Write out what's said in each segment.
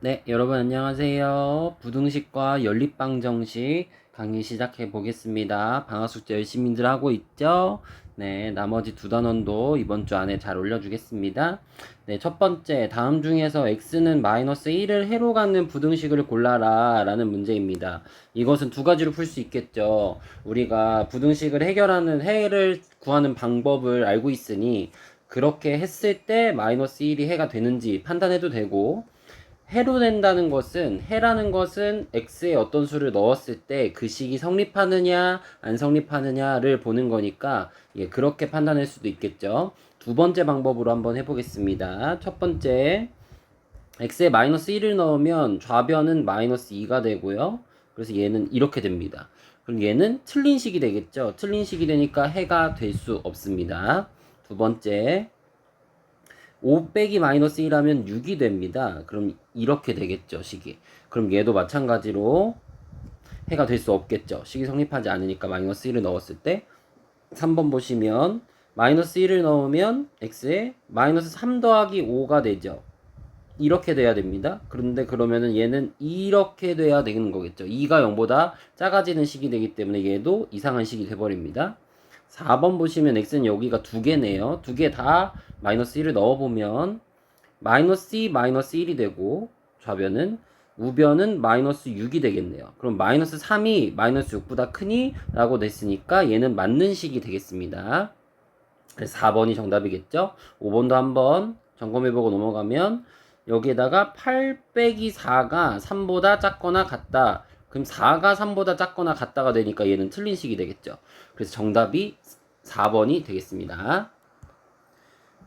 네, 여러분 안녕하세요. 부등식과 연립방정식 강의 시작해 보겠습니다. 방학 숙제 열심히들 하고 있죠? 네, 나머지 두 단원도 이번 주 안에 잘 올려주겠습니다. 네, 첫 번째, 다음 중에서 x는 마이너스 1을 해로 갖는 부등식을 골라라 라는 문제입니다. 이것은 두 가지로 풀 수 있겠죠. 우리가 부등식을 해결하는 해를 구하는 방법을 알고 있으니 그렇게 했을 때 마이너스 1이 해가 되는지 판단해도 되고, 해로 된다는 것은, 해라는 것은 x에 어떤 수를 넣었을 때 그 식이 성립하느냐 안 성립하느냐를 보는 거니까, 그렇게 판단할 수도 있겠죠. 두 번째 방법으로 한번 해보겠습니다. 첫 번째, x에 마이너스 1을 넣으면 좌변은 마이너스 2가 되고요. 그래서 얘는 이렇게 됩니다. 그럼 얘는 틀린 식이 되겠죠. 틀린 식이 되니까 해가 될 수 없습니다. 두 번째, 5 빼기 마이너스 1하면 6이 됩니다. 그럼 이렇게 되겠죠, 식이. 그럼 얘도 마찬가지로 해가 될 수 없겠죠. 식이 성립하지 않으니까 마이너스 1을 넣었을 때. 3번 보시면 마이너스 1을 넣으면 x에 마이너스 3 더하기 5가 되죠. 이렇게 돼야 됩니다. 그런데 그러면은 얘는 이렇게 돼야 되는 거겠죠. 2가 0보다 작아지는 식이 되기 때문에 얘도 이상한 식이 돼버립니다. 4번 보시면 x는 여기가 두 개네요. 두 개 다 마이너스 1을 넣어보면 마이너스 2, 마이너스 1이 되고, 좌변은, 우변은 마이너스 6이 되겠네요. 그럼 마이너스 3이 마이너스 6보다 크니? 라고 됐으니까 얘는 맞는 식이 되겠습니다. 그래서 4번이 정답이겠죠. 5번도 한번 점검해보고 넘어가면 여기에다가 8 빼기 4가 3보다 작거나 같다. 그럼 4가 3보다 작거나 같다가 되니까 얘는 틀린 식이 되겠죠. 그래서 정답이 4번이 되겠습니다.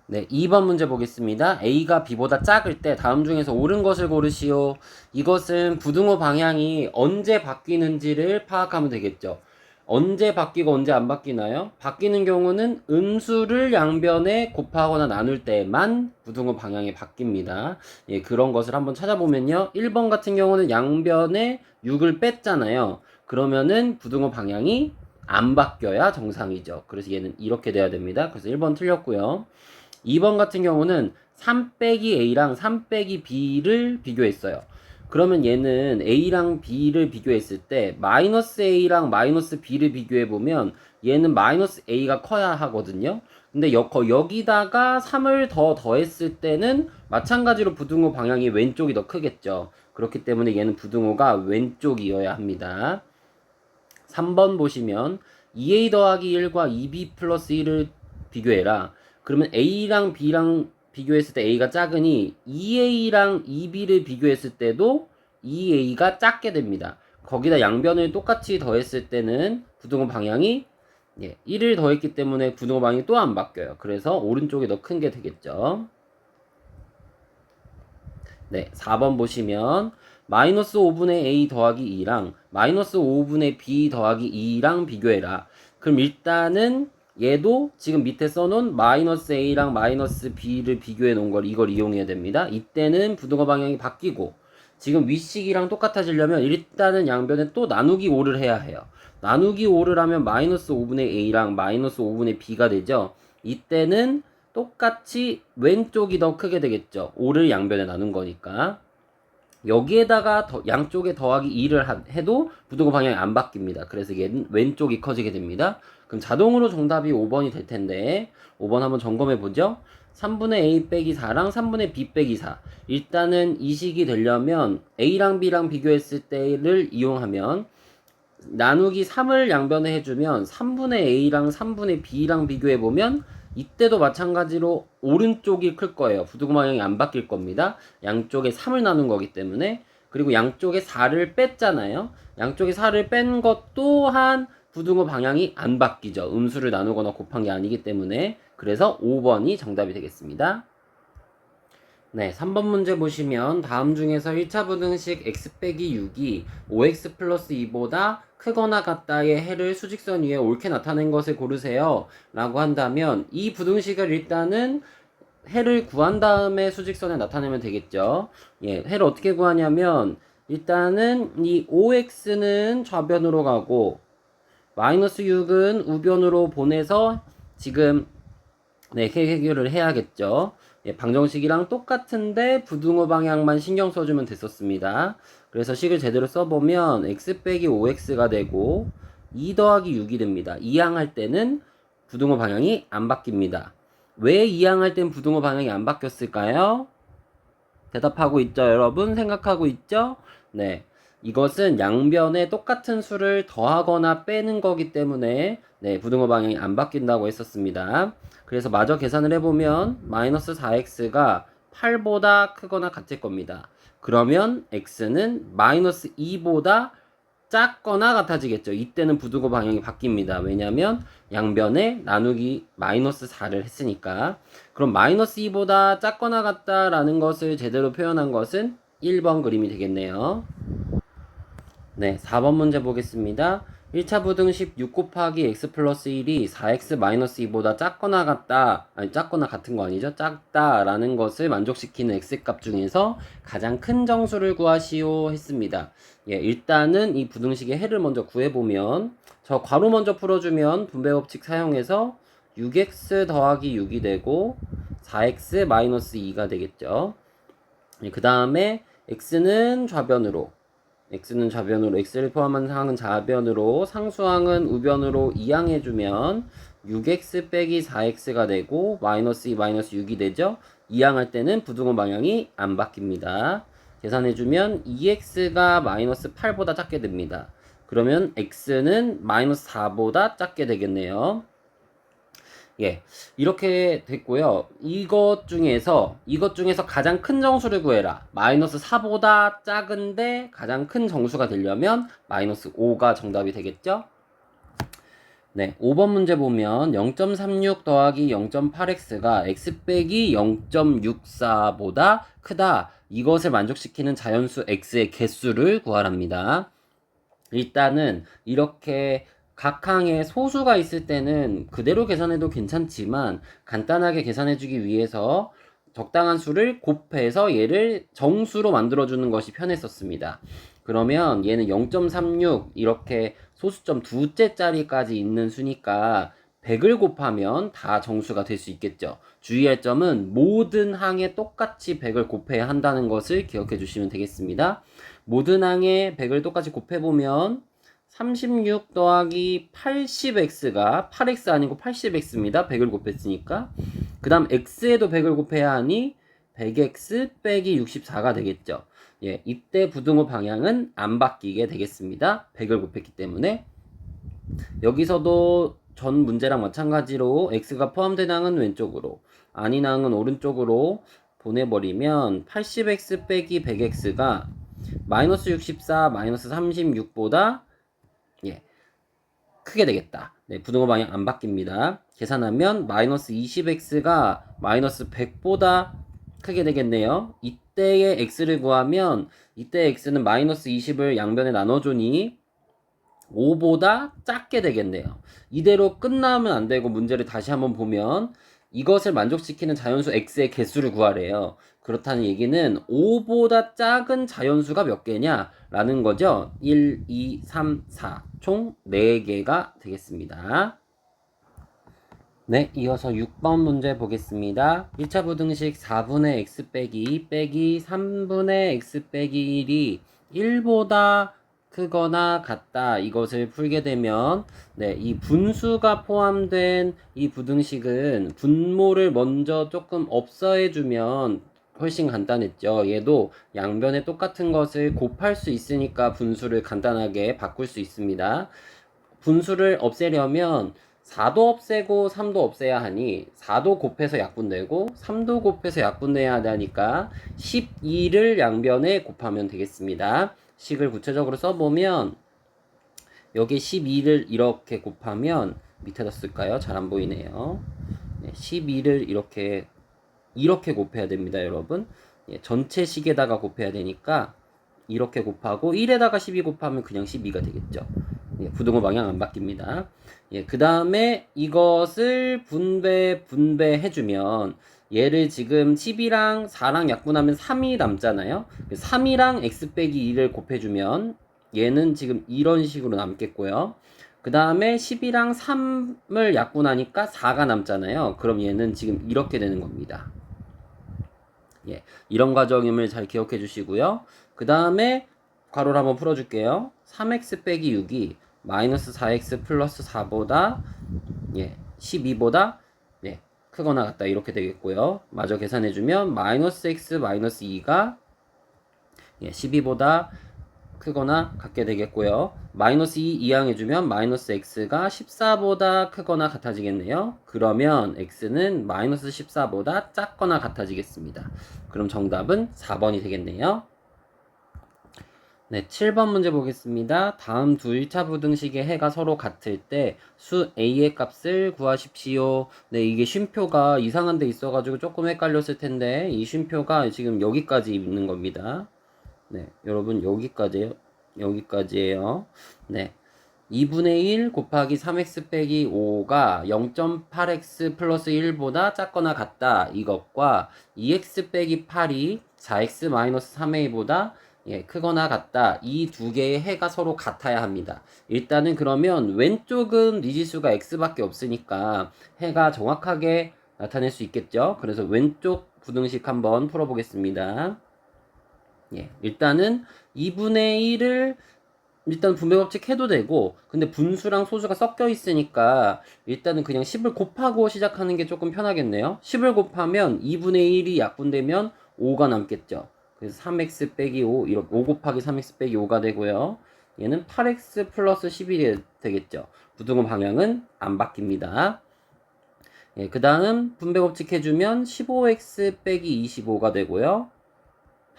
네, 2번 문제 보겠습니다. A가 B보다 작을 때 다음 중에서 옳은 것을 고르시오. 이것은 부등호 방향이 언제 바뀌는지를 파악하면 되겠죠. 언제 바뀌고 언제 안 바뀌나요? 바뀌는 경우는 음수를 양변에 곱하거나 나눌 때만 부등호 방향이 바뀝니다. 예, 그런 것을 한번 찾아보면요. 1번 같은 경우는 양변에 6을 뺐잖아요. 그러면은 부등호 방향이 안 바뀌어야 정상이죠. 그래서 얘는 이렇게 돼야 됩니다. 그래서 1번 틀렸고요. 2번 같은 경우는 3 빼기 A랑 3 빼기 B를 비교했어요. 그러면 얘는 A랑 B를 비교했을 때 마이너스 A랑 마이너스 B를 비교해보면 얘는 마이너스 A가 커야 하거든요. 근데 여기다가 3을 더했을 때는 마찬가지로 부등호 방향이 왼쪽이 더 크겠죠. 그렇기 때문에 얘는 부등호가 왼쪽이어야 합니다. 3번 보시면 2A 더하기 1과 2B 플러스 1을 비교해라. 그러면 A랑 B랑 비교했을 때 A가 작으니 2A랑 2B를 비교했을 때도 2A가 작게 됩니다. 거기다 양변을 똑같이 더했을 때는 부등호 방향이 1을 더했기 때문에 부등호 방향이 또 안 바뀌어요. 그래서 오른쪽이 더 큰 게 되겠죠. 네, 4번 보시면 마이너스 5분의 A 더하기 2랑 마이너스 5분의 B 더하기 2랑 비교해라. 그럼 일단은 얘도 지금 밑에 써놓은 마이너스 A랑 마이너스 B를 비교해 놓은 걸 이걸 이용해야 됩니다. 이때는 부등호 방향이 바뀌고 지금 윗식이랑 똑같아지려면 일단은 양변에 또 나누기 5를 해야 해요. 나누기 5를 하면 마이너스 5분의 A랑 마이너스 5분의 B가 되죠. 이때는 똑같이 왼쪽이 더 크게 되겠죠. 5를 양변에 나눈 거니까. 여기에다가 양쪽에 더하기 2를 해도 부등호 방향이 안 바뀝니다. 그래서 얘는 왼쪽이 커지게 됩니다. 그럼 자동으로 정답이 5번이 될 텐데 5번 한번 점검해 보죠. 3분의 A 빼기 4랑 3분의 B 빼기 4. 일단은 이 식이 되려면 A랑 B랑 비교했을 때를 이용하면 나누기 3을 양변에 해주면 3분의 A랑 3분의 B랑 비교해보면 이때도 마찬가지로 오른쪽이 클 거예요. 부등호 방향이 안 바뀔 겁니다. 양쪽에 3을 나눈 거기 때문에. 그리고 양쪽에 4를 뺐잖아요. 양쪽에 4를 뺀 것 또한 부등호 방향이 안 바뀌죠. 음수를 나누거나 곱한 게 아니기 때문에. 그래서 5번이 정답이 되겠습니다. 네, 3번 문제 보시면 다음 중에서 1차 부등식 x 빼기 6이 5x 플러스 2보다 크거나 같다의 해를 수직선 위에 옳게 나타낸 것을 고르세요 라고 한다면 이 부등식을 일단은 해를 구한 다음에 수직선에 나타내면 되겠죠. 예, 해를 어떻게 구하냐면 일단은 이 5x는 좌변으로 가고 마이너스 6은 우변으로 보내서 지금 해결을 해야겠죠. 예, 방정식이랑 똑같은데 부등호 방향만 신경 써주면 됐었습니다. 그래서 식을 제대로 써보면 x 빼기 5x가 되고 2 더하기 6이 됩니다. 이항할 때는 부등호 방향이 안 바뀝니다. 왜 이항할 땐 부등호 방향이 안 바뀌었을까요? 대답하고 있죠, 여러분? 생각하고 있죠? 네. 이것은 양변에 똑같은 수를 더하거나 빼는 거기 때문에 네, 부등호 방향이 안 바뀐다고 했었습니다. 그래서 마저 계산을 해보면 마이너스 4x가 8보다 크거나 같을 겁니다. 그러면 x는 마이너스 2보다 작거나 같아지겠죠. 이때는 부등호 방향이 바뀝니다. 왜냐하면 양변에 나누기 마이너스 4를 했으니까. 그럼 마이너스 2보다 작거나 같다라는 것을 제대로 표현한 것은 1번 그림이 되겠네요. 네, 4번 문제 보겠습니다. 1차 부등식 6 곱하기 x 플러스 1이 4x 마이너스 2보다 작거나 같다, 아니 작거나 같은 거 아니죠? 작다라는 것을 만족시키는 x값 중에서 가장 큰 정수를 구하시오 했습니다. 예, 일단은 이 부등식의 해를 먼저 구해보면 저 괄호 먼저 풀어주면 분배 법칙 사용해서 6x 더하기 6이 되고 4x 마이너스 2가 되겠죠. 예, 그 다음에 x는 좌변으로 x를 포함한 항은 좌변으로 상수항은 우변으로 이항해주면 6x 빼기 4x가 되고 마이너스 2 마이너스 6이 되죠. 이항할 때는 부등호 방향이 안 바뀝니다. 계산해주면 2x가 마이너스 8보다 작게 됩니다. 그러면 x는 마이너스 4보다 작게 되겠네요. 예, 이렇게 됐고요. 이것 중에서 가장 큰 정수를 구해라. 마이너스 4보다 작은데 가장 큰 정수가 되려면 마이너스 5가 정답이 되겠죠? 네, 5번 문제 보면 0.36 더하기 0.8x가 x 빼기 0.64보다 크다. 이것을 만족시키는 자연수 x의 개수를 구하랍니다. 일단은 이렇게 각 항에 소수가 있을 때는 그대로 계산해도 괜찮지만 간단하게 계산해주기 위해서 적당한 수를 곱해서 얘를 정수로 만들어주는 것이 편했었습니다. 그러면 얘는 0.36 이렇게 소수점 두째 자리까지 있는 수니까 100을 곱하면 다 정수가 될 수 있겠죠. 주의할 점은 모든 항에 똑같이 100을 곱해야 한다는 것을 기억해 주시면 되겠습니다. 모든 항에 100을 똑같이 곱해보면 36 더하기 80x가 8x 아니고 80x입니다. 100을 곱했으니까. 그 다음 x에도 100을 곱해야 하니 100x 빼기 64가 되겠죠. 예, 이때 부등호 방향은 안 바뀌게 되겠습니다. 100을 곱했기 때문에. 여기서도 전 문제랑 마찬가지로 x가 포함된 항은 왼쪽으로, 아닌 항은 오른쪽으로 보내버리면 80x 빼기 100x가 마이너스 64, 마이너스 36보다 예, 크게 되겠다. 네, 부등호 방향 안 바뀝니다. 계산하면 마이너스 20x가 마이너스 100보다 크게 되겠네요. 이때의 x를 구하면 이때 x는 마이너스 20을 양변에 나눠주니 5보다 작게 되겠네요. 이대로 끝나면 안 되고 문제를 다시 한번 보면 이것을 만족시키는 자연수 x의 개수를 구하래요. 그렇다는 얘기는 5보다 작은 자연수가 몇 개냐? 라는 거죠. 1, 2, 3, 4. 총 4개가 되겠습니다. 네, 이어서 6번 문제 보겠습니다. 1차 부등식 4분의 x 빼기 2 빼기 3분의 x 빼기 1이 1보다 크거나 같다. 이것을 풀게 되면 네, 이 분수가 포함된 이 부등식은 분모를 먼저 조금 없애주면 훨씬 간단했죠. 얘도 양변에 똑같은 것을 곱할 수 있으니까 분수를 간단하게 바꿀 수 있습니다. 분수를 없애려면 4도 없애고 3도 없애야 하니 4도 곱해서 약분되고 3도 곱해서 약분해야 하니까 12를 양변에 곱하면 되겠습니다. 식을 구체적으로 써보면 여기 12를 이렇게 곱하면 밑에다 쓸까요? 잘 안 보이네요. 12를 이렇게 곱해야 됩니다, 여러분. 예, 전체 식에다가 곱해야 되니까 이렇게 곱하고 1에다가 12 곱하면 그냥 12가 되겠죠. 예, 부등호 방향 안 바뀝니다. 예, 그 다음에 이것을 분배해주면 얘를 지금 10이랑 4랑 약분하면 3이 남잖아요. 3이랑 x 빼기 2를 곱해주면 얘는 지금 이런 식으로 남겠고요. 그 다음에 10이랑 3을 약분하니까 4가 남잖아요. 그럼 얘는 지금 이렇게 되는 겁니다. 예, 이런 과정임을 잘 기억해 주시고요. 그 다음에 괄호를 한번 풀어줄게요. 3x 빼기 6이 마이너스 4x 플러스 4보다 12보다 크거나 같다 이렇게 되겠고요. 마저 계산해주면 마이너스 x 마이너스 2가 12보다 크거나 같게 되겠고요. 마이너스 2 이항해주면 마이너스 x가 14보다 크거나 같아지겠네요. 그러면 x는 마이너스 14보다 작거나 같아지겠습니다. 그럼 정답은 4번이 되겠네요. 네, 7번 문제 보겠습니다. 다음 두 1차 부등식의 해가 서로 같을 때 수 a의 값을 구하십시오. 네, 이게 쉼표가 이상한 데 있어가지고 조금 헷갈렸을 텐데 이 쉼표가 지금 여기까지 있는 겁니다. 네, 여러분 여기까지예요. 네, 2분의 1 곱하기 3x 빼기 5가 0.8x 플러스 1보다 작거나 같다. 이것과 2x 빼기 8이 4x 마이너스 3a보다 크거나 같다. 이 두 개의 해가 서로 같아야 합니다. 일단은 그러면 왼쪽은 미지수가 x밖에 없으니까 해가 정확하게 나타낼 수 있겠죠. 그래서 왼쪽 부등식 한번 풀어보겠습니다. 일단은 2분의 1을 일단 분배법칙 해도 되고, 근데 분수랑 소수가 섞여 있으니까 일단은 그냥 10을 곱하고 시작하는 게 조금 편하겠네요. 10을 곱하면 2분의 1이 약분되면 5가 남겠죠. 그래서 3x 빼기 5, 이렇게 5 곱하기 3x 빼기 5가 되고요. 얘는 8x 플러스 10이 되겠죠. 부등호 방향은 안 바뀝니다. 그 다음 분배법칙 해주면 15x 빼기 25가 되고요.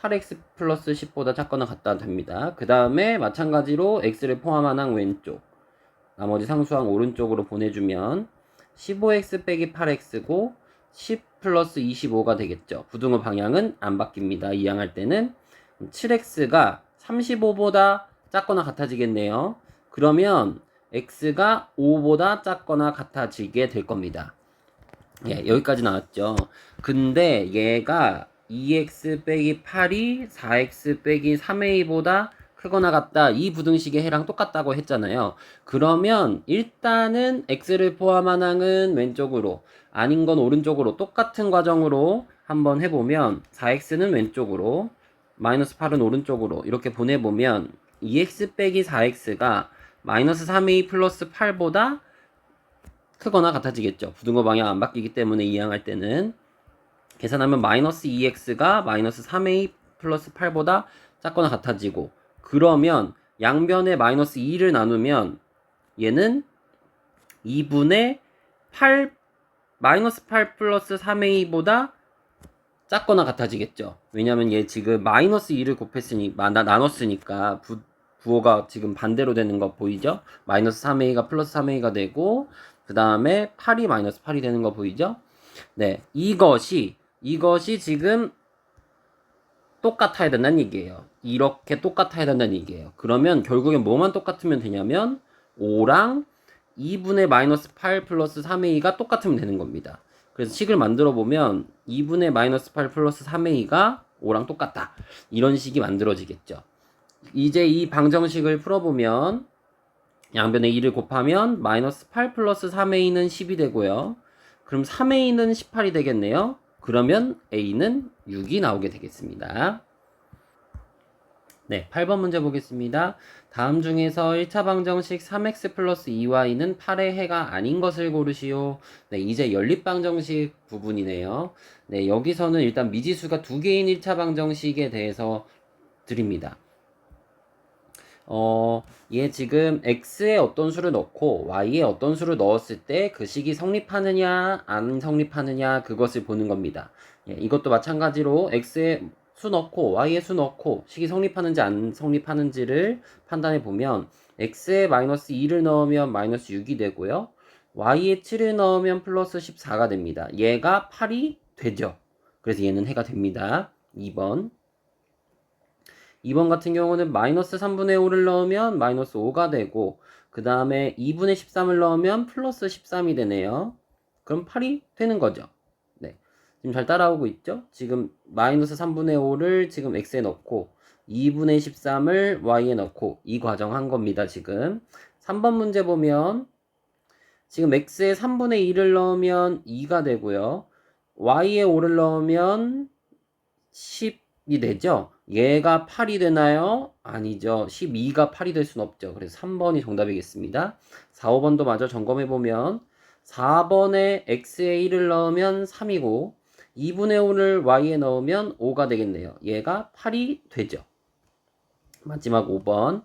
8x 플러스 10보다 작거나 같다 됩니다. 그 다음에 마찬가지로 x를 포함한 항 왼쪽, 나머지 상수항 오른쪽으로 보내주면 15x 빼기 8x고 10 플러스 25가 되겠죠. 부등호 방향은 안 바뀝니다. 이항할 때는 7x가 35보다 작거나 같아지겠네요. 그러면 x가 5보다 작거나 같아지게 될 겁니다. 여기까지 나왔죠. 근데 얘가 2x 빼기 8이 4x 빼기 3a보다 크거나 같다. 이 부등식의 해랑 똑같다고 했잖아요. 그러면 일단은 x를 포함한 항은 왼쪽으로, 아닌 건 오른쪽으로 똑같은 과정으로 한번 해보면 4x는 왼쪽으로, 마이너스 8은 오른쪽으로 이렇게 보내보면 2x 빼기 4x가 마이너스 3a 플러스 8보다 크거나 같아지겠죠. 부등호 방향 안 바뀌기 때문에 이항할 때는 계산하면 마이너스 2x가 마이너스 3a 플러스 8보다 작거나 같아지고, 그러면 양변에 마이너스 2를 나누면 얘는 2분의 8 마이너스 8 플러스 3a보다 작거나 같아지겠죠. 왜냐면 얘 지금 마이너스 2를 곱했으니 나눴으니까 부호가 지금 반대로 되는 거 보이죠? 마이너스 3a가 플러스 3a가 되고, 그 다음에 8이 마이너스 8이 되는 거 보이죠? 네, 이것이 지금 똑같아야 된다는 얘기예요. 이렇게 똑같아야 된다는 얘기예요. 그러면 결국엔 뭐만 똑같으면 되냐면 5랑 2분의 마이너스 8 플러스 3a가 똑같으면 되는 겁니다. 그래서 식을 만들어 보면 2분의 마이너스 8 플러스 3a가 5랑 똑같다. 이런 식이 만들어지겠죠. 이제 이 방정식을 풀어보면 양변에 2를 곱하면 마이너스 8 플러스 3a는 10이 되고요. 그럼 3a는 18이 되겠네요. 그러면 a는 6이 나오게 되겠습니다. 네, 8번 문제 보겠습니다. 다음 중에서 1차 방정식 3x 플러스 2y는 8의 해가 아닌 것을 고르시오. 네, 이제 연립방정식 부분이네요. 네, 여기서는 일단 미지수가 두 개인 1차 방정식에 대해서 드립니다. 얘 지금 x에 어떤 수를 넣고 y에 어떤 수를 넣었을 때 그 식이 성립하느냐 안 성립하느냐 그것을 보는 겁니다. 이것도 마찬가지로 x에 수 넣고 y에 수 넣고 식이 성립하는지 안 성립하는지를 판단해 보면 x에 마이너스 2를 넣으면 마이너스 6이 되고요. y에 7을 넣으면 플러스 14가 됩니다. 얘가 8이 되죠. 그래서 얘는 해가 됩니다. 2번 같은 경우는 마이너스 3분의 5를 넣으면 마이너스 5가 되고, 그 다음에 2분의 13을 넣으면 플러스 13이 되네요. 그럼 8이 되는 거죠. 네, 지금 잘 따라오고 있죠? 지금 마이너스 3분의 5를 지금 x에 넣고 2분의 13을 y에 넣고 이 과정 한 겁니다. 지금 3번 문제 보면 지금 x에 3분의 2를 넣으면 2가 되고요. y에 5를 넣으면 10이 되죠? 얘가 8이 되나요? 아니죠. 12가 8이 될 수는 없죠. 그래서 3번이 정답이겠습니다. 4, 5번도 마저 점검해보면 4번에 x에 1을 넣으면 3이고 2분의 5를 y에 넣으면 5가 되겠네요. 얘가 8이 되죠. 마지막 5번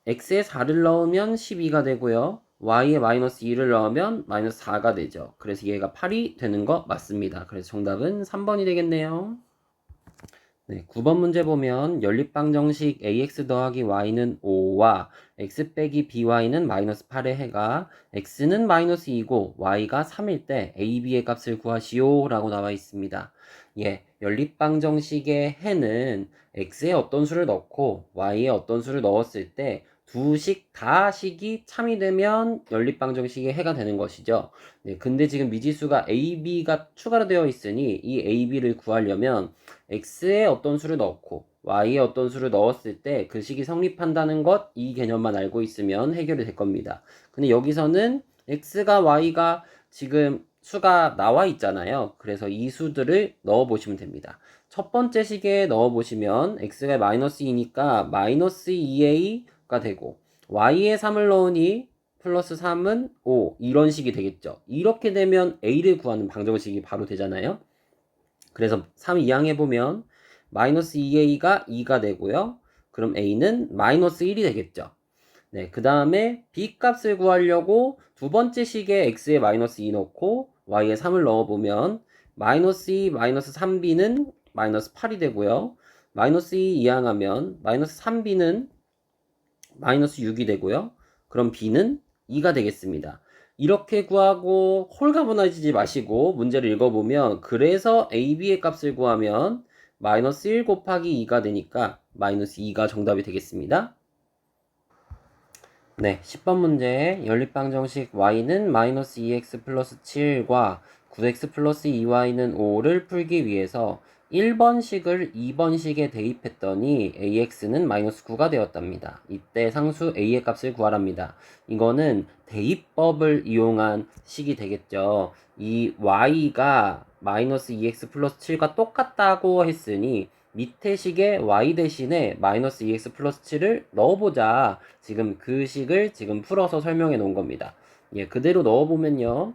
x에 4를 넣으면 12가 되고요. y에 마이너스 2를 넣으면 마이너스 4가 되죠. 그래서 얘가 8이 되는 거 맞습니다. 그래서 정답은 3번이 되겠네요. 네, 9번 문제 보면 연립방정식 ax 더하기 y는 5와 x 빼기 by는 마이너스 8의 해가 x는 마이너스 2고 y가 3일 때 a, b의 값을 구하시오 라고 나와 있습니다. 예, 연립방정식의 해는 x에 어떤 수를 넣고 y에 어떤 수를 넣었을 때 두 식 다 식이 참이 되면 연립방정식의 해가 되는 것이죠. 네, 근데 지금 미지수가 a, b가 추가로 되어 있으니 이 a, b를 구하려면 x에 어떤 수를 넣고 y에 어떤 수를 넣었을 때 그 식이 성립한다는 것, 이 개념만 알고 있으면 해결이 될 겁니다. 근데 여기서는 x가 y가 지금 수가 나와 있잖아요. 그래서 이 수들을 넣어 보시면 됩니다. 첫 번째 식에 넣어 보시면 x가 마이너스 2니까 마이너스 2a가 되고 y에 3을 넣으니 플러스 3은 5 이런 식이 되겠죠. 이렇게 되면 a를 구하는 방정식이 바로 되잖아요. 그래서 3 이항해보면 마이너스 2a가 2가 되고요. 그럼 a는 마이너스 1이 되겠죠. 네, 그 다음에 b 값을 구하려고 두 번째 식에 x에 마이너스 2 넣고 y에 3을 넣어보면 마이너스 2 마이너스 3b는 마이너스 8이 되고요. 마이너스 2 이항하면 마이너스 3b는 마이너스 6이 되고요. 그럼 b는 2가 되겠습니다. 이렇게 구하고 홀가분하지 마시고 문제를 읽어보면 그래서 a, b의 값을 구하면 마이너스 1 곱하기 2가 되니까 마이너스 2가 정답이 되겠습니다. 네, 10번 문제 연립방정식 y는 마이너스 2x 플러스 7과 9x 플러스 2y는 5를 풀기 위해서 1번식을 2번식에 대입했더니 ax는 마이너스 9가 되었답니다. 이때 상수 a의 값을 구하랍니다. 이거는 대입법을 이용한 식이 되겠죠. 이 y가 마이너스 2x 플러스 7과 똑같다고 했으니 밑에 식에 y 대신에 마이너스 2x 플러스 7을 넣어보자. 지금 그 식을 지금 풀어서 설명해 놓은 겁니다. 예, 그대로 넣어보면요.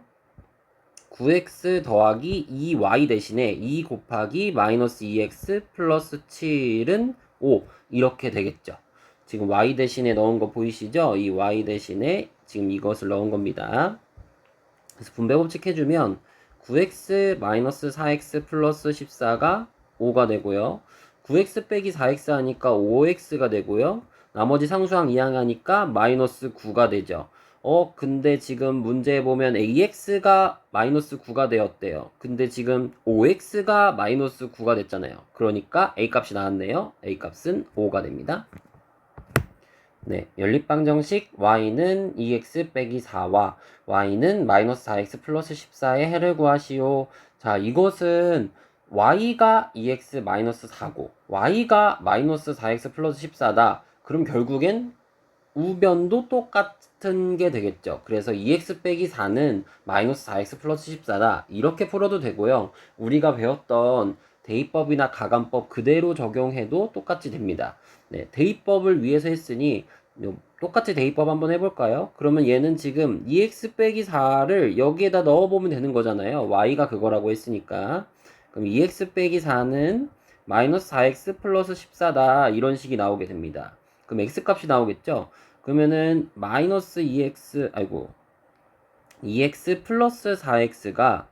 9x 더하기 2y 대신에 2 곱하기 마이너스 2x 플러스 7은 5 이렇게 되겠죠. 지금 y 대신에 넣은 거 보이시죠? 이 y 대신에 지금 이것을 넣은 겁니다. 그래서 분배법칙 해주면 9x 마이너스 4x 플러스 14가 5가 되고요. 9x 빼기 4x 하니까 5x가 되고요. 나머지 상수항 이항하니까 마이너스 9가 되죠. 근데 지금 문제에 보면 ax가 마이너스 9가 되었대요. 근데 지금 5x가 마이너스 9가 됐잖아요. 그러니까 a 값이 나왔네요. a 값은 5가 됩니다. 네, 연립방정식 y는 2x 빼기 4와 y는 마이너스 4x 플러스 14의 해를 구하시오. 자, 이것은 y가 2x 마이너스 4고 y가 마이너스 4x 플러스 14다. 그럼 결국엔 우변도 똑같은 게 되겠죠. 그래서 2x 빼기 4는 마이너스 4x 플러스 14다. 이렇게 풀어도 되고요. 우리가 배웠던 대입법이나 가감법 그대로 적용해도 똑같이 됩니다. 네, 대입법을 위해서 했으니 똑같이 대입법 한번 해볼까요? 그러면 얘는 지금 2x 빼기 4를 여기에다 넣어보면 되는 거잖아요. y가 그거라고 했으니까. 그럼 2x 빼기 4는 마이너스 4x 플러스 14다. 이런 식이 나오게 됩니다. 그럼 x 값이 나오겠죠? 그러면은 마이너스 2x 플러스 4x가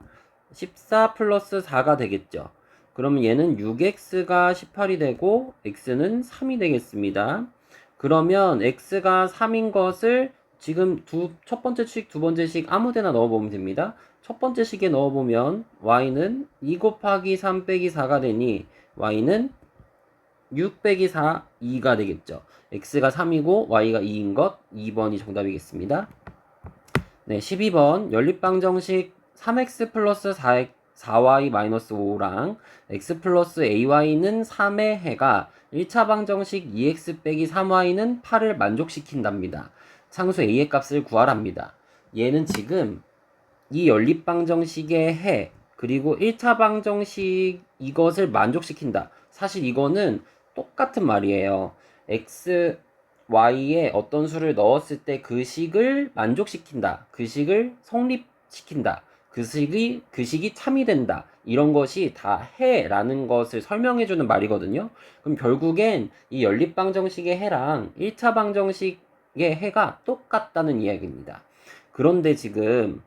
14 플러스 4가 되겠죠. 그러면 얘는 6x가 18이 되고 x는 3이 되겠습니다. 그러면 x가 3인 것을 지금 첫 번째 식, 두 번째 식 아무 데나 넣어보면 됩니다. 첫 번째 식에 넣어보면 y는 2 곱하기 3 빼기 4가 되니 y는 6 빼기 4, 2가 되겠죠. x가 3이고 y가 2인 것 2번이 정답이겠습니다. 네, 12번 연립방정식 3x 플러스 4y 마이너스 5랑 x 플러스 ay는 3의 해가 1차 방정식 2x 빼기 3y는 8을 만족시킨답니다. 상수 a의 값을 구하랍니다. 얘는 지금 이 연립방정식의 해 그리고 1차 방정식 이것을 만족시킨다. 사실 이거는 똑같은 말이에요. x, y에 어떤 수를 넣었을 때 그 식을 만족시킨다. 그 식을 성립시킨다. 그 식이 참이 된다. 이런 것이 다 해라는 것을 설명해주는 말이거든요. 그럼 결국엔 이 연립방정식의 해랑 1차 방정식의 해가 똑같다는 이야기입니다. 그런데 지금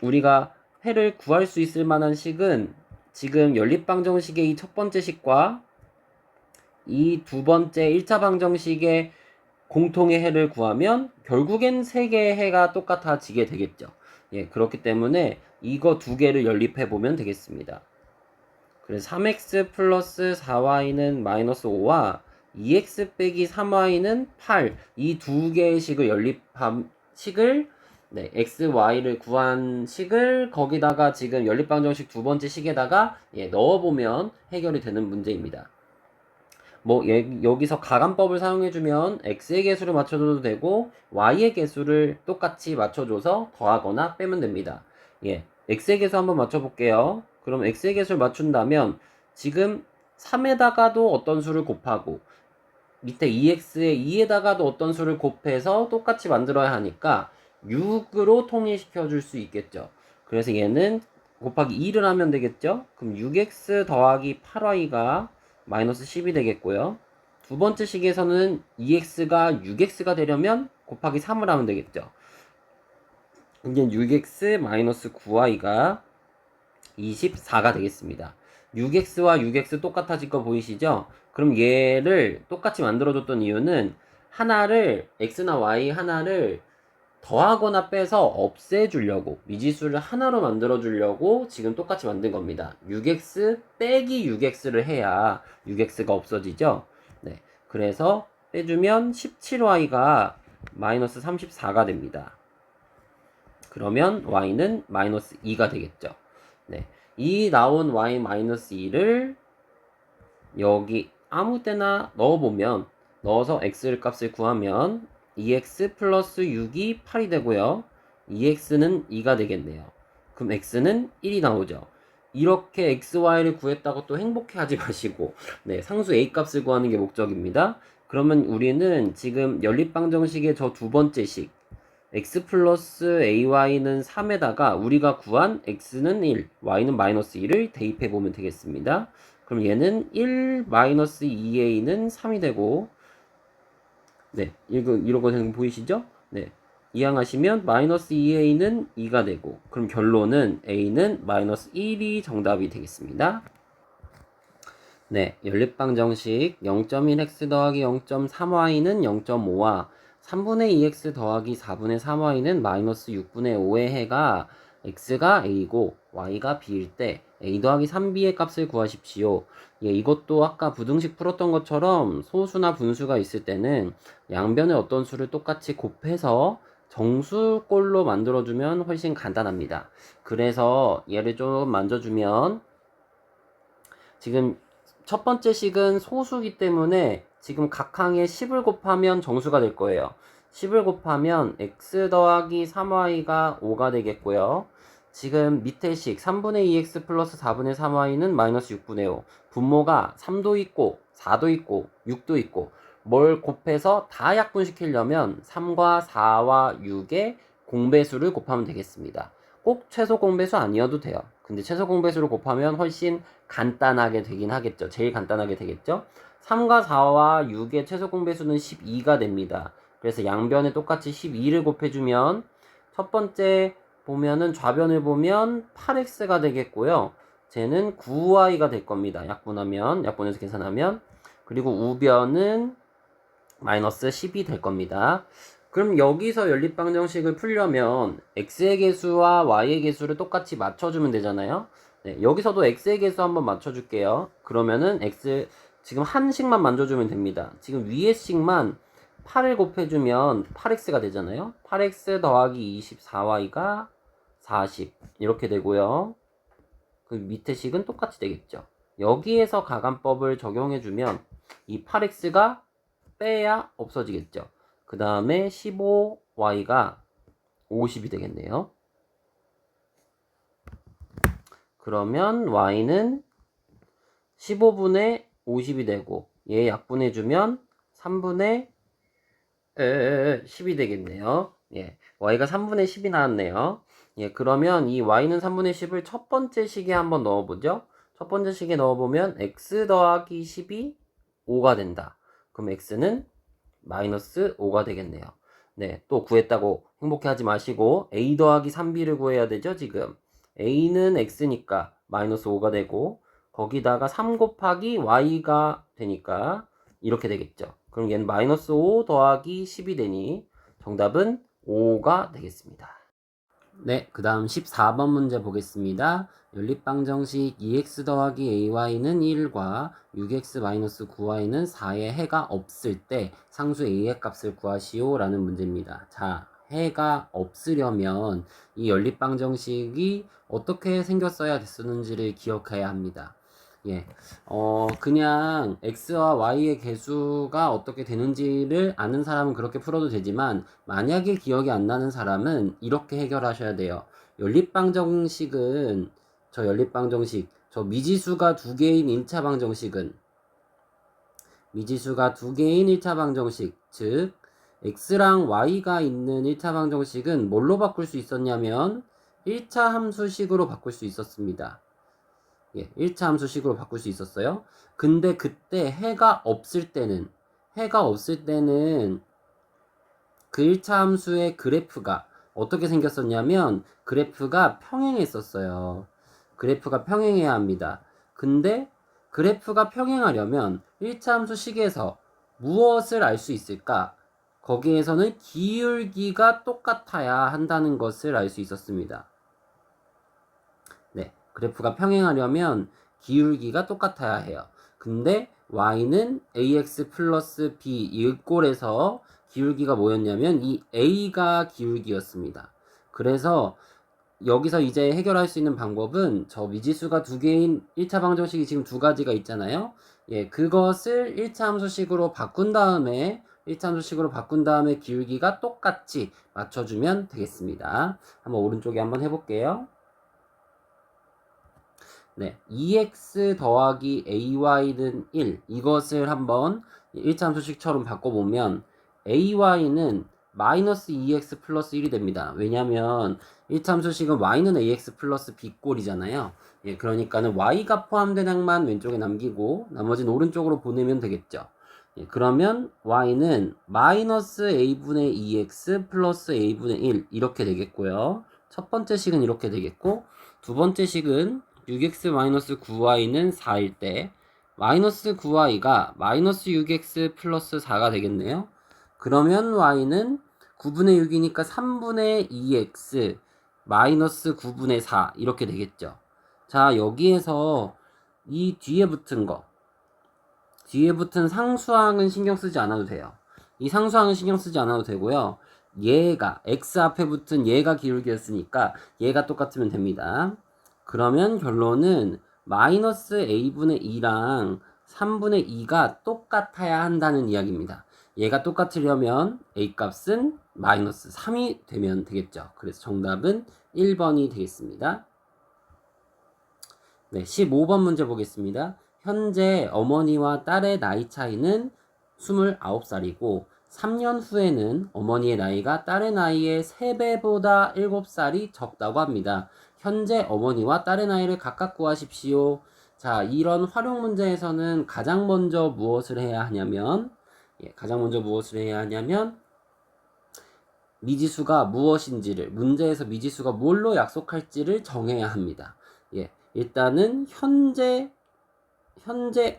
우리가 해를 구할 수 있을 만한 식은 지금 연립방정식의 이 첫 번째 식과 이 두 번째 1차 방정식의 공통의 해를 구하면 결국엔 세 개의 해가 똑같아지게 되겠죠. 예, 그렇기 때문에 이거 두 개를 연립해 보면 되겠습니다. 그래서 3x 플러스 4y는 마이너스 5와 2x 빼기 3y는 8. 이 두 개의 식을 연립한 식을 네, x, y를 구한 식을 거기다가 지금 연립방정식 두 번째 식에다가 넣어보면 해결이 되는 문제입니다. 뭐 여기서 가감법을 사용해주면 x의 개수를 맞춰줘도 되고 y의 개수를 똑같이 맞춰줘서 더하거나 빼면 됩니다. 예, x의 개수 한번 맞춰볼게요. 그럼 x의 개수를 맞춘다면 지금 3에다가도 어떤 수를 곱하고 밑에 2x에 2에다가도 어떤 수를 곱해서 똑같이 만들어야 하니까 6으로 통일시켜 줄 수 있겠죠. 그래서 얘는 곱하기 2를 하면 되겠죠. 그럼 6x 더하기 8y가 마이너스 10이 되겠고요. 두 번째 식에서는 2x가 6x가 되려면 곱하기 3을 하면 되겠죠. 이제 6x 마이너스 9y가 24가 되겠습니다. 6x와 6x 똑같아질 거 보이시죠? 그럼 얘를 똑같이 만들어줬던 이유는 하나를 x나 y 하나를 더하거나 빼서 없애주려고 미지수를 하나로 만들어주려고 지금 똑같이 만든 겁니다. 6x 빼기 6x를 해야 6x가 없어지죠. 네, 그래서 빼주면 17y가 마이너스 34가 됩니다. 그러면 y는 마이너스 2가 되겠죠. 네, 이 나온 y-2를 여기 아무 때나 넣어보면 넣어서 x 값을 구하면 2x 플러스 6이 8이 되고요. 2x는 2가 되겠네요. 그럼 x는 1이 나오죠. 이렇게 x, y를 구했다고 또 행복해하지 마시고 네, 상수 a 값을 구하는 게 목적입니다. 그러면 우리는 지금 연립방정식의 저 두 번째 식 x 플러스 ay는 3에다가 우리가 구한 x는 1, y는 마이너스 2를 대입해보면 되겠습니다. 그럼 얘는 1 마이너스 2a는 3이 되고 네, 이러고 되는 거 보이시죠? 네, 이항하시면 마이너스 2a는 2가 되고 그럼 결론은 a는 마이너스 1이 정답이 되겠습니다. 네, 연립방정식 0.1x 더하기 0.3y는 0.5와 3분의 2x 더하기 4분의 3y는 마이너스 6분의 5의 해가 x가 a고 y가 b일 때 a 더하기 3b의 값을 구하십시오. 예, 이것도 아까 부등식 풀었던 것처럼 소수나 분수가 있을 때는 양변의 어떤 수를 똑같이 곱해서 정수꼴로 만들어주면 훨씬 간단합니다. 그래서 얘를 좀 만져주면 지금 첫 번째 식은 소수기 때문에 지금 각 항에 10을 곱하면 정수가 될 거예요. 10을 곱하면 x 더하기 3y가 5가 되겠고요. 지금 밑에 식 3분의 2x 플러스 4분의 3y는 마이너스 6분의 5. 분모가 3도 있고 4도 있고 6도 있고 뭘 곱해서 다 약분시키려면 3과 4와 6의 공배수를 곱하면 되겠습니다. 꼭 최소 공배수 아니어도 돼요. 근데 최소 공배수를 곱하면 훨씬 간단하게 되긴 하겠죠. 제일 간단하게 되겠죠. 3과 4와 6의 최소 공배수는 12가 됩니다. 그래서 양변에 똑같이 12를 곱해주면 첫 번째 보면은 좌변을 보면 8x가 되겠고요. 쟤는 9y가 될 겁니다. 약분해서 계산하면. 그리고 우변은 마이너스 10이 될 겁니다. 그럼 여기서 연립방정식을 풀려면 x의 개수와 y의 개수를 똑같이 맞춰주면 되잖아요. 네, 여기서도 x의 개수 한번 맞춰줄게요. 그러면은 x 지금 한 식만 만져주면 됩니다. 지금 위의 식만 8을 곱해주면 8x가 되잖아요. 8x 더하기 24y가 40 이렇게 되고요. 그 밑에 식은 똑같이 되겠죠. 여기에서 가감법을 적용해주면 이 8x가 빼야 없어지겠죠. 그 다음에 15y가 50이 되겠네요. 그러면 y는 15분의 50이 되고 얘 약분해주면 3분의 10이 되겠네요. 예, y가 3분의 10이 나왔네요. 예, 그러면 이 y는 3분의 10을 첫 번째 식에 한번 넣어보죠. 첫 번째 식에 넣어보면 x 더하기 10이 5가 된다. 그럼 x는 마이너스 5가 되겠네요. 네, 또 구했다고 행복해하지 마시고 a 더하기 3b를 구해야 되죠, 지금. a는 x니까 마이너스 5가 되고 거기다가 3 곱하기 y가 되니까 이렇게 되겠죠. 그럼 얘는 마이너스 5 더하기 10이 되니 정답은 5가 되겠습니다. 네, 그 다음 14번 문제 보겠습니다. 연립방정식 2x 더하기 ay는 1과 6x-9y는 4의 해가 없을 때 상수 a의 값을 구하시오 라는 문제입니다. 자, 해가 없으려면 이 연립방정식이 어떻게 생겼어야 됐었는지를 기억해야 합니다. 예, 그냥 x와 y의 개수가 어떻게 되는지를 아는 사람은 그렇게 풀어도 되지만 만약에 기억이 안 나는 사람은 이렇게 해결하셔야 돼요. 연립방정식은 저 미지수가 두 개인 1차 방정식은 미지수가 두 개인 1차 방정식 즉 x랑 y가 있는 1차 방정식은 뭘로 바꿀 수 있었냐면 1차 함수식으로 바꿀 수 있었습니다. 예, 1차 함수식으로 바꿀 수 있었어요. 근데 그때 해가 없을 때는 그 1차 함수의 그래프가 어떻게 생겼었냐면 그래프가 평행했었어요. 그래프가 평행해야 합니다. 근데 그래프가 평행하려면 1차 함수식에서 무엇을 알 수 있을까? 거기에서는 기울기가 똑같아야 한다는 것을 알 수 있었습니다. 네, 그래프가 평행하려면 기울기가 똑같아야 해요. 근데 y는 ax 플러스 b 이 꼴에서 기울기가 뭐였냐면 이 a가 기울기였습니다. 그래서 여기서 이제 해결할 수 있는 방법은 저 미지수가 두 개인 1차 방정식이 지금 두 가지가 있잖아요. 예, 그것을 1차 함수식으로 바꾼 다음에 기울기가 똑같이 맞춰주면 되겠습니다. 한번 오른쪽에 한번 해볼게요. 네, 2x 더하기 ay는 1 이것을 한번 1차 함수식처럼 바꿔보면 ay는 마이너스 2x 플러스 1이 됩니다. 왜냐면 1차 함수식은 y는 ax 플러스 b꼴이잖아요. 예, 그러니까는 y가 포함된 항만 왼쪽에 남기고 나머지는 오른쪽으로 보내면 되겠죠. 예, 그러면 y는 마이너스 a분의 2x 플러스 a분의 1 이렇게 되겠고요. 첫 번째 식은 이렇게 되겠고 두 번째 식은 6x-9y는 4일 때 마이너스 9y가 마이너스 6x 플러스 4가 되겠네요. 그러면 y는 9분의 6이니까 3분의 2x 마이너스 9분의 4 이렇게 되겠죠. 자, 여기에서 이 뒤에 붙은 상수항은 신경 쓰지 않아도 돼요. 이 상수항은 신경 쓰지 않아도 되고요. 얘가 x 앞에 붙은 얘가 기울기였으니까 얘가 똑같으면 됩니다. 그러면 결론은 마이너스 a분의 2랑 3분의 2가 똑같아야 한다는 이야기입니다. 얘가 똑같으려면 a 값은 마이너스 3이 되면 되겠죠. 그래서 정답은 1번이 되겠습니다. 네, 15번 문제 보겠습니다. 현재 어머니와 딸의 나이 차이는 29살이고 3년 후에는 어머니의 나이가 딸의 나이의 3배보다 7살이 적다고 합니다. 현재 어머니와 딸의 나이를 각각 구하십시오. 자, 이런 활용 문제에서는 가장 먼저 무엇을 해야 하냐면 미지수가 무엇인지를 문제에서 미지수가 뭘로 약속할지를 정해야 합니다. 예, 일단은 현재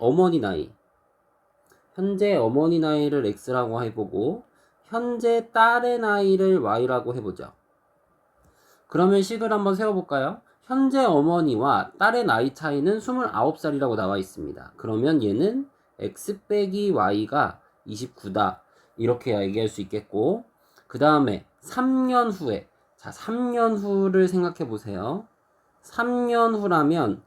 어머니 나이를 x라고 해보고 현재 딸의 나이를 y라고 해보죠. 그러면 식을 한번 세워볼까요? 현재 어머니와 딸의 나이 차이는 29살이라고 나와 있습니다. 그러면 얘는 x 빼기 y가 29다. 이렇게 얘기할 수 있겠고 그 다음에 3년 후에 3년 후를 생각해 보세요. 3년 후라면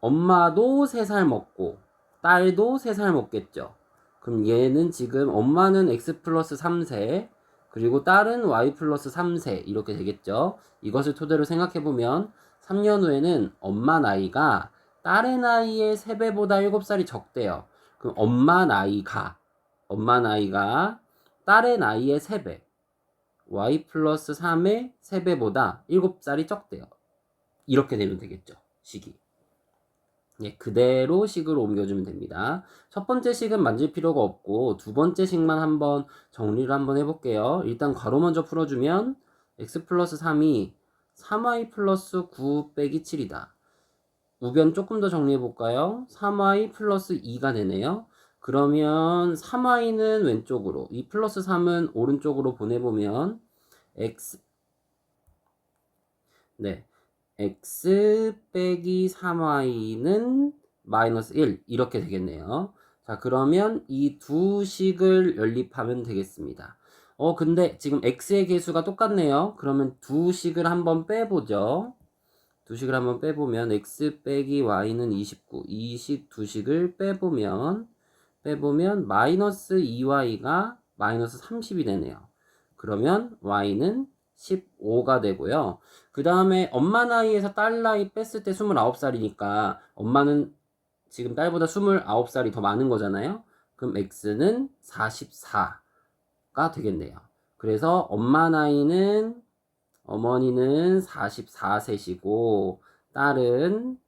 엄마도 3살 먹고 딸도 3살 먹겠죠. 그럼 얘는 지금 엄마는 x 플러스 3세 그리고 딸은 y 플러스 3세 이렇게 되겠죠. 이것을 토대로 생각해보면 3년 후에는 엄마 나이가 딸의 나이의 3배보다 7살이 적대요. 그럼 엄마 나이가 딸의 나이의 3배, y 플러스 3의 3배보다 7살이 적대요. 이렇게 되면 되겠죠, 식이. 예, 그대로 식으로 옮겨주면 됩니다. 첫 번째 식은 만질 필요가 없고 두 번째 식만 한번 정리를 한번 해볼게요. 일단 괄호 먼저 풀어주면 x 플러스 3이 3y 플러스 9 빼기 7이다. 우변 조금 더 정리해볼까요? 3y 플러스 2가 되네요. 그러면 3y는 왼쪽으로, 2 플러스 3은 오른쪽으로 보내보면 x, 네, x 빼기 3y는 마이너스 1 이렇게 되겠네요. 자, 그러면 이 두 식을 연립하면 되겠습니다. 근데 지금 x의 개수가 똑같네요. 그러면 두 식을 한번 빼보죠. 두 식을 한번 빼보면 x 빼기 y는 29, 이 식 두 식을 빼보면 마이너스 2y가 마이너스 30이 되네요. 그러면 y는 15가 되고요. 그 다음에 엄마 나이에서 딸 나이 뺐을 때 29살이니까 엄마는 지금 딸보다 29살이 더 많은 거잖아요. 그럼 x는 44가 되겠네요. 그래서 엄마 나이는 어머니는 44세시고 딸은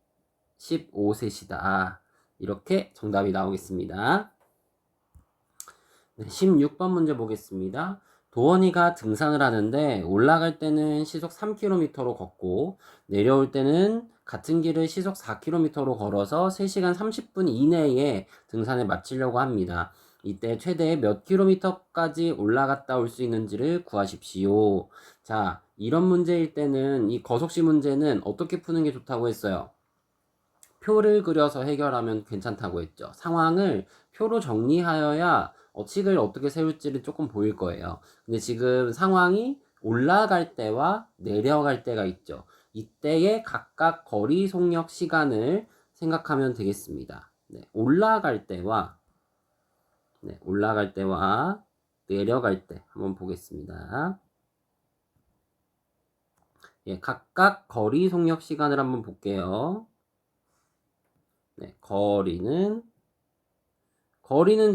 15세시다. 이렇게 정답이 나오겠습니다. 네, 16번 문제 보겠습니다. 도원이가 등산을 하는데 올라갈 때는 시속 3km로 걷고 내려올 때는 같은 길을 시속 4km로 걸어서 3시간 30분 이내에 등산을 마치려고 합니다. 이때 최대 몇 킬로미터까지 올라갔다 올 수 있는지를 구하십시오. 자, 이런 문제일 때는 이 거속시 문제는 어떻게 푸는 게 좋다고 했어요? 표를 그려서 해결하면 괜찮다고 했죠. 상황을 표로 정리하여야 식을 어떻게 세울지를 조금 보일 거예요. 근데 지금 상황이 올라갈 때와 내려갈 때가 있죠. 이때의 각각 거리 속력 시간을 생각하면 되겠습니다. 네, 올라갈 때와 내려갈 때 한번 보겠습니다. 예, 각각 거리 속력 시간을 한번 볼게요. 네, 거리는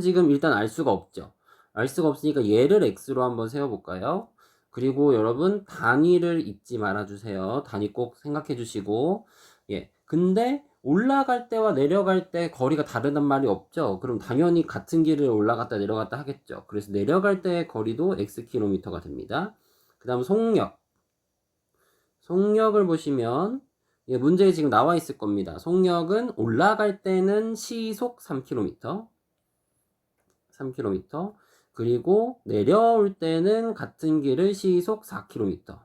지금 일단 알 수가 없죠. 알 수가 없으니까 얘를 x로 한번 세워볼까요? 그리고 여러분 단위를 잊지 말아주세요. 단위 꼭 생각해 주시고. 예, 근데 올라갈 때와 내려갈 때 거리가 다르단 말이 없죠. 그럼 당연히 같은 길을 올라갔다 내려갔다 하겠죠. 그래서 내려갈 때의 거리도 xkm가 됩니다. 그 다음 속력을 보시면 예, 문제에 지금 나와 있을 겁니다. 속력은 올라갈 때는 시속 3km, 그리고 내려올 때는 같은 길을 시속 4km.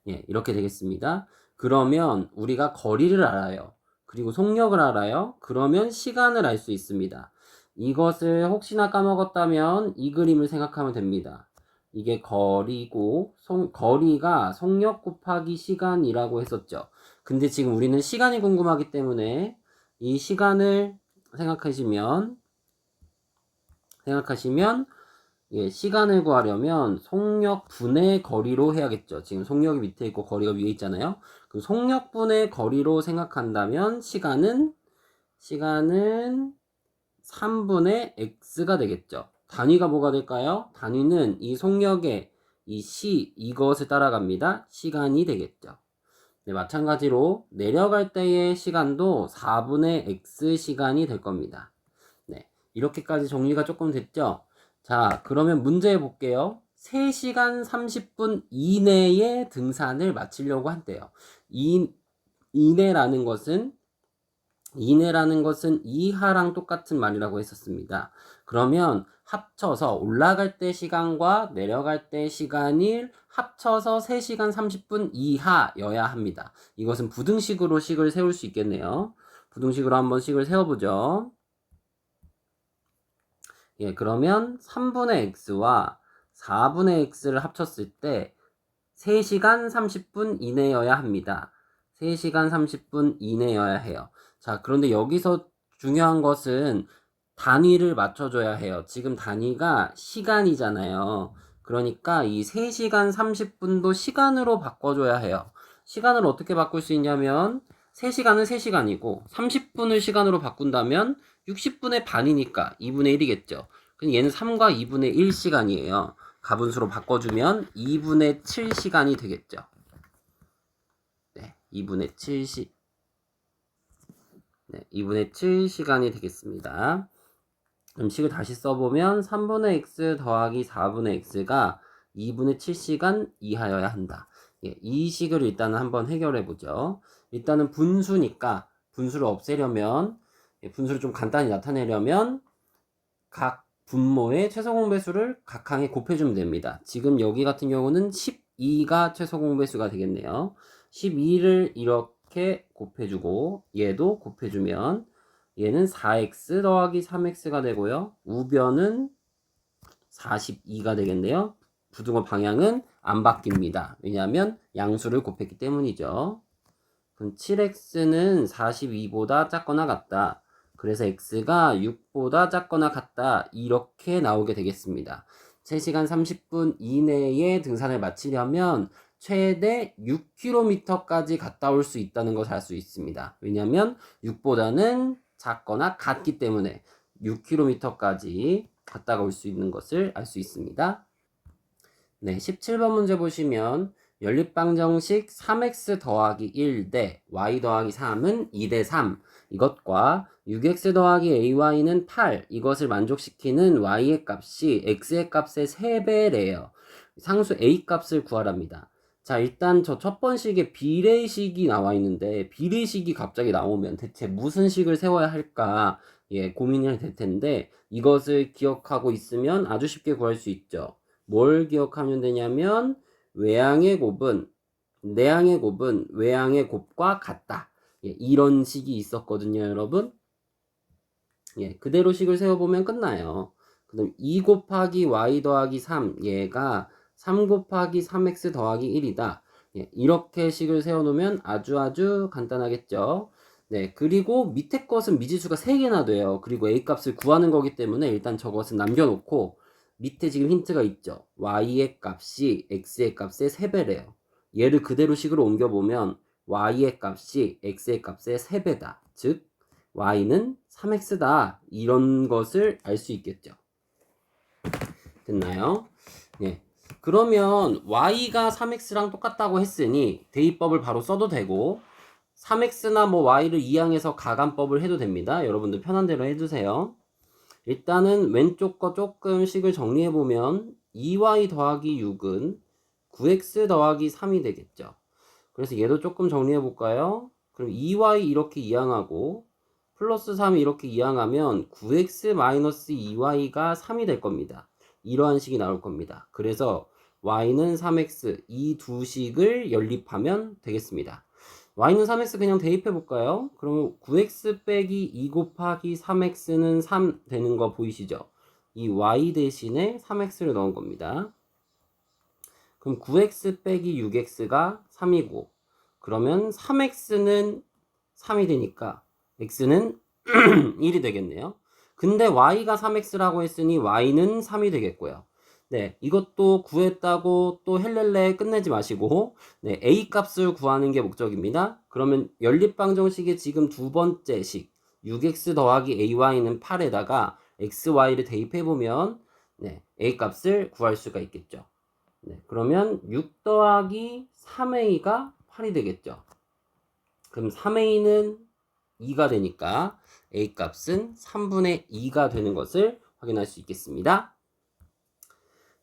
예, 이렇게 되겠습니다. 그러면 우리가 거리를 알아요. 그리고 속력을 알아요. 그러면 시간을 알 수 있습니다. 이것을 혹시나 까먹었다면 이 그림을 생각하면 됩니다. 이게 거리고 거리가 속력 곱하기 시간이라고 했었죠. 근데 지금 우리는 시간이 궁금하기 때문에 이 시간을 생각하시면 예, 시간을 구하려면 속력 분의 거리로 해야겠죠. 지금 속력이 밑에 있고 거리가 위에 있잖아요. 그 속력 분의 거리로 생각한다면 시간은 3분의 x가 되겠죠. 단위가 뭐가 될까요? 단위는 이 속력의 이것을 따라갑니다. 시간이 되겠죠. 네, 마찬가지로 내려갈 때의 시간도 4분의 x 시간이 될 겁니다. 네, 이렇게까지 정리가 조금 됐죠? 자, 그러면 문제 볼게요. 3시간 30분 이내에 등산을 마치려고 한대요. 이내라는 것은 이하랑 똑같은 말이라고 했었습니다. 그러면 합쳐서 올라갈 때 시간과 내려갈 때 시간을 합쳐서 3시간 30분 이하여야 합니다. 이것은 부등식으로 식을 세울 수 있겠네요. 부등식으로 한번 식을 세워보죠. 예, 그러면 3분의 x와 4분의 x를 합쳤을 때 3시간 30분 이내여야 합니다. 3시간 30분 이내여야 해요. 자, 그런데 여기서 중요한 것은 단위를 맞춰줘야 해요. 지금 단위가 시간이잖아요. 그러니까 이 3시간 30분도 시간으로 바꿔줘야 해요. 시간을 어떻게 바꿀 수 있냐면 3시간은 3시간이고 30분을 시간으로 바꾼다면 60분의 반이니까 2분의 1이겠죠. 그럼 얘는 3과 2분의 1시간이에요. 가분수로 바꿔주면 2분의 7시간이 되겠죠. 네, 2분의 7시간이 되겠습니다. 그럼 식을 다시 써보면 3분의 x 더하기 4분의 x가 2분의 7시간 이하여야 한다. 예, 이 식을 일단은 한번 해결해 보죠. 일단은 분수니까 분수를 없애려면 분수를 좀 간단히 나타내려면 각 분모의 최소공배수를 각항에 곱해주면 됩니다. 지금 여기 같은 경우는 12가 최소공배수가 되겠네요. 12를 이렇게 곱해주고 얘도 곱해주면 얘는 4x 더하기 3x가 되고요. 우변은 42가 되겠네요. 부등호 방향은 안 바뀝니다. 왜냐하면 양수를 곱했기 때문이죠. 그럼 7x는 42보다 작거나 같다. 그래서 x가 6보다 작거나 같다. 이렇게 나오게 되겠습니다. 3시간 30분 이내에 등산을 마치려면 최대 6km까지 갔다 올 수 있다는 것을 알 수 있습니다. 왜냐하면 6보다는 작거나 같기 때문에 6km까지 갔다가 올 수 있는 것을 알 수 있습니다. 네, 17번 문제 보시면 연립방정식 3x 더하기 1 대 y 더하기 3은 2 대 3 이것과 6x 더하기 ay는 8 이것을 만족시키는 y의 값이 x의 값의 3배래요. 상수 a 값을 구하랍니다. 자, 일단 저 첫 번 식에 비례식이 나와 있는데 비례식이 갑자기 나오면 대체 무슨 식을 세워야 할까 고민이 될 텐데 이것을 기억하고 있으면 아주 쉽게 구할 수 있죠. 뭘 기억하면 되냐면 외항의 곱은 내항의 곱은 외항의 곱과 같다. 이런 식이 있었거든요, 여러분. 그대로 식을 세워보면 끝나요. 그럼 2 곱하기 y 더하기 3 얘가 3 곱하기 3x 더하기 1이다. 이렇게 식을 세워놓으면 아주 간단하겠죠. 네, 그리고 밑에 것은 미지수가 3개나 돼요. 그리고 a 값을 구하는 거기 때문에 일단 저것은 남겨놓고 밑에 지금 힌트가 있죠. y의 값이 x의 값의 3배래요. 얘를 그대로 식으로 옮겨보면 y의 값이 x의 값의 3배다. 즉 y는 3x다. 이런 것을 알 수 있겠죠. 됐나요? 네. 그러면 y가 3x랑 똑같다고 했으니 대입법을 바로 써도 되고 3x나 뭐 y를 이항해서 가간법을 해도 됩니다. 여러분들 편한 대로 해주세요. 일단은 왼쪽 거 조금 식을 정리해보면 2y 더하기 6은 9x 더하기 3이 되겠죠. 그래서 얘도 조금 정리해볼까요? 그럼 2y 이렇게 이항하고 플러스 3 이렇게 이항하면 9x-2y가 3이 될 겁니다. 이러한 식이 나올 겁니다. 그래서 y는 3x 이 두 식을 연립하면 되겠습니다. y는 3x 그냥 대입해 볼까요? 그럼 9x 빼기 2 곱하기 3x는 3 되는 거 보이시죠? 이 y 대신에 3x를 넣은 겁니다. 그럼 9x 빼기 6x가 3이고 그러면 3x는 3이 되니까 x는 1이 되겠네요. 근데 y가 3x라고 했으니 y는 3이 되겠고요. 네, 이것도 구했다고 또 헬렐레 끝내지 마시고 네, a 값을 구하는 게 목적입니다. 그러면 연립방정식의 지금 두 번째 식 6x 더하기 ay는 8에다가 xy를 대입해보면 네, a 값을 구할 수가 있겠죠. 네, 그러면 6 더하기 3a가 8이 되겠죠. 그럼 3a는 2가 되니까 a 값은 3분의 2가 되는 것을 확인할 수 있겠습니다.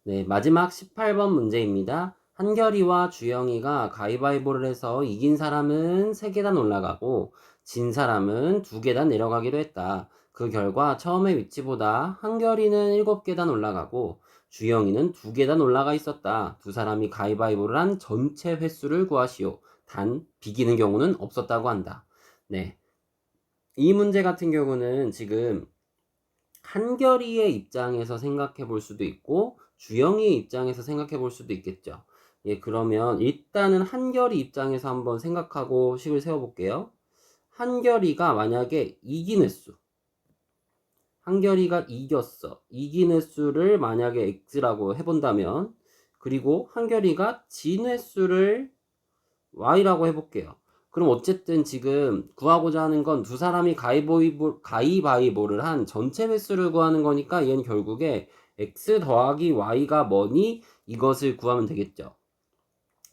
네, 마지막 18번 문제입니다. 한결이와 주영이가 가위바위보를 해서 이긴 사람은 3계단 올라가고 진 사람은 2계단 내려가기로 했다. 그 결과 처음의 위치보다 한결이는 7계단 올라가고 주영이는 2계단 올라가 있었다. 두 사람이 가위바위보를 한 전체 횟수를 구하시오. 단 비기는 경우는 없었다고 한다. 네, 이 문제 같은 경우는 지금 한결이의 입장에서 생각해 볼 수도 있고 주영이의 입장에서 생각해 볼 수도 있겠죠. 그러면 일단은 한결이 입장에서 한번 생각하고 식을 세워 볼게요. 한결이가 만약에 이긴 횟수 한결이가 이겼어. 이긴 횟수를 만약에 x라고 해본다면, 그리고 한결이가 진 횟수를 y라고 해볼게요. 그럼 어쨌든 지금 구하고자 하는 건 두 사람이 가위바위보를 한 전체 횟수를 구하는 거니까 얘는 결국에 x 더하기 y가 뭐니? 이것을 구하면 되겠죠.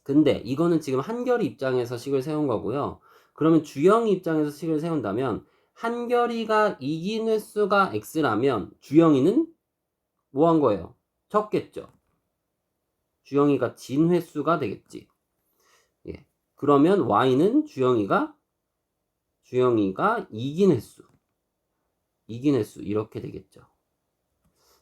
근데 이거는 지금 한결이 입장에서 식을 세운 거고요. 그러면 주영이 입장에서 식을 세운다면 한결이가 이긴 횟수가 x라면 주영이는 뭐 한 거예요? 적겠죠. 주영이가 진 횟수가 되겠지. 예. 그러면 y는 주영이가 이긴 횟수 이렇게 되겠죠.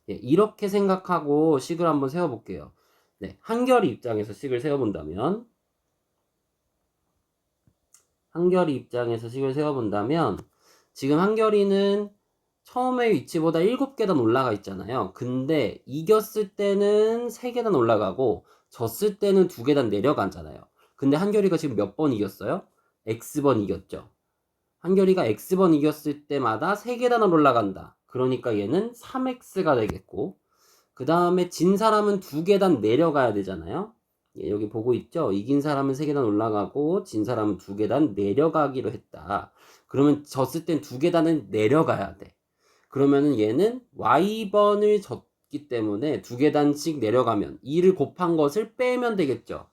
예, 이렇게 생각하고 식을 한번 세워볼게요. 네, 한결이 입장에서 식을 세워본다면 지금 한결이는 처음에 위치보다 7계단 올라가 있잖아요. 근데 이겼을 때는 3계단 올라가고 졌을 때는 2계단 내려가잖아요. 근데 한결이가 지금 몇 번 이겼어요? X번 이겼죠. 한결이가 X번 이겼을 때마다 3계단을 올라간다. 그러니까 얘는 3X가 되겠고, 그 다음에 진 사람은 2계단 내려가야 되잖아요. 예, 여기 보고 있죠? 이긴 사람은 3계단 올라가고 진 사람은 2계단 내려가기로 했다. 그러면 졌을 땐 2계단은 내려가야 돼. 그러면은 얘는 y번을 졌기 때문에 2계단씩 내려가면 2를 곱한 것을 빼면 되겠죠.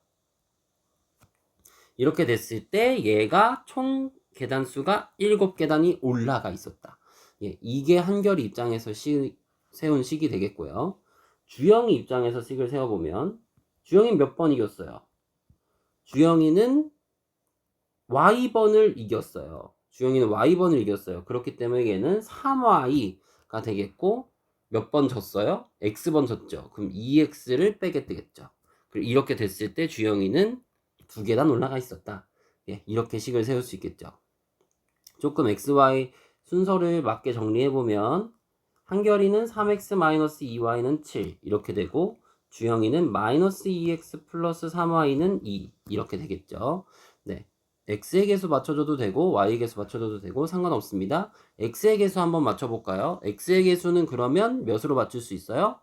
이렇게 됐을 때 얘가 총 계단수가 7계단이 올라가 있었다. 예, 이게 한결이 입장에서 세운 식이 되겠고요. 주영이 입장에서 식을 세워보면 주영이 몇 번 이겼어요? 주영이는 y번을 이겼어요. 주영이는 y번을 이겼어요. 그렇기 때문에 얘는 3y가 되겠고 몇 번 졌어요? x번 졌죠. 그럼 2x를 빼게 되겠죠. 그리고 이렇게 됐을 때 주영이는 2계단 올라가 있었다. 예, 이렇게 식을 세울 수 있겠죠. 조금 xy 순서를 맞게 정리해보면 한결이는 3x-2y는 7 이렇게 되고 주영이는 -2x 플러스 3y는 2 이렇게 되겠죠. 네, x의 개수 맞춰줘도 되고 y의 개수 맞춰줘도 되고 상관없습니다. x의 개수 한번 맞춰볼까요? x의 개수는 그러면 몇으로 맞출 수 있어요?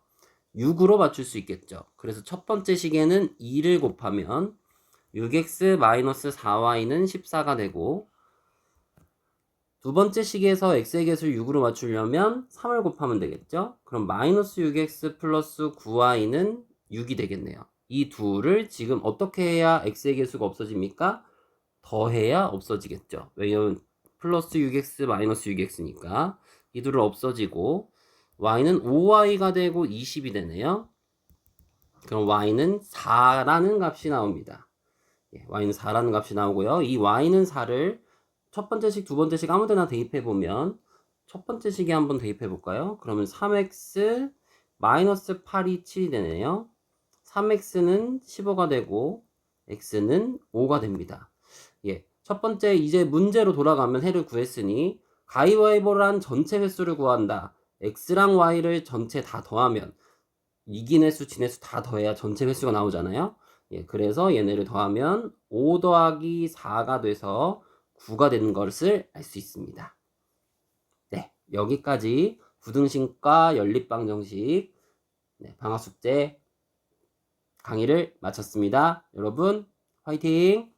6으로 맞출 수 있겠죠. 그래서 첫 번째 식에는 2를 곱하면 6x-4y는 14가 되고 두 번째 식에서 x의 개수를 6으로 맞추려면 3을 곱하면 되겠죠? 그럼 -6x 플러스 9y는 6이 되겠네요. 이 둘을 지금 어떻게 해야 x의 개수가 없어집니까? 더해야 없어지겠죠. 왜냐면 플러스 6x 마이너스 6x니까 이 둘을 없어지고 y는 5y가 되고 20이 되네요. 그럼 y는 4라는 값이 나옵니다. y는 4라는 값이 나오고요. 이 y는 4를 첫 번째 식, 두 번째 식 아무 데나 대입해 보면 첫 번째 식에 한번 대입해 볼까요? 그러면 3x 마이너스 8이 7이 되네요. 3x는 15가 되고 x는 5가 됩니다. 예, 첫 번째 이제 문제로 돌아가면 해를 구했으니 가위바위보를 한 전체 횟수를 구한다. x랑 y를 전체 다 더하면 이긴 횟수, 진 횟수 다 더해야 전체 횟수가 나오잖아요. 예, 그래서 얘네를 더하면 5 더하기 4가 돼서 9가 되는 것을 알 수 있습니다. 네, 여기까지 부등식과 연립방정식 방학숙제 강의를 마쳤습니다. 여러분 화이팅!